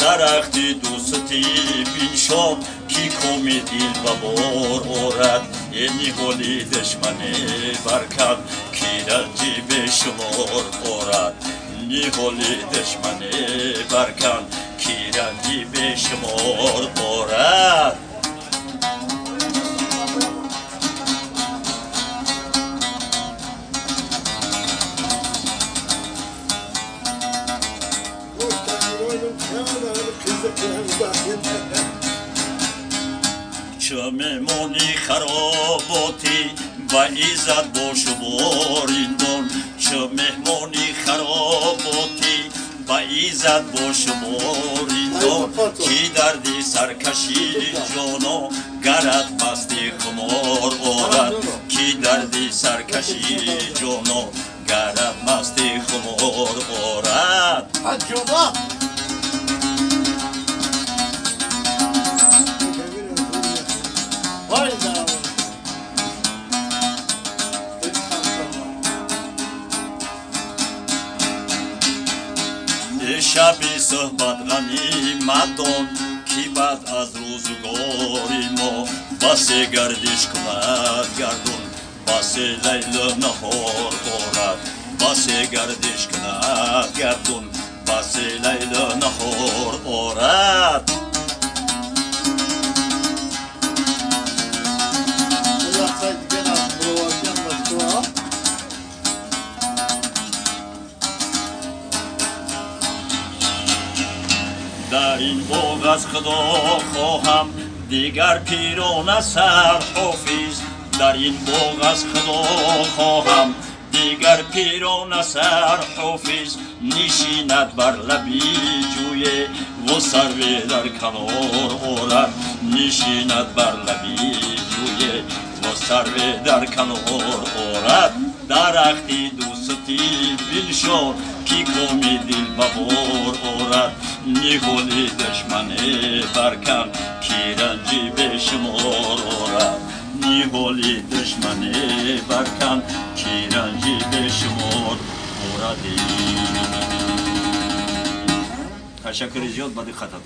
درختی دوستی بینشان کی کومی دل و بار آرد اینی گلی دشمنی برکن کی رنجی به شمار آرد نی گلی دشمنی برکن کی رنجی به شمار آرد چه میمونی خراباتی با ایزد باش و باریندون چه میمونی خراباتی با ایزد باش و باریندون کی دردی سرکشی جانو گرد مستی خمار آرد کی دردی سرکشی جانو گرد مستی خمار آرد شبی صحبت غنیمتان کی بعد از روزگاری ما بس گردش کند گردون بس لیل نهار آرد بس گردش کند گردون بس لیل نهار آرد در این باغ از خدا خواهم دیگر پیران سر حافظ در این باغ از خدا خواهم دیگر پیران سر حافظ نشیند بر لبی جوی و سروی در کنار آرد نشیند بر لبی جوی و سروی در کنار آرد درختی دوستی بلشان کی کومی دل ببار آرد نیگولی دشمنی برکن کی رنجی به شمار آرد نیگولی دشمنی برکن کی رنجی به شمار آردی. تشکر زیاد بدی خطا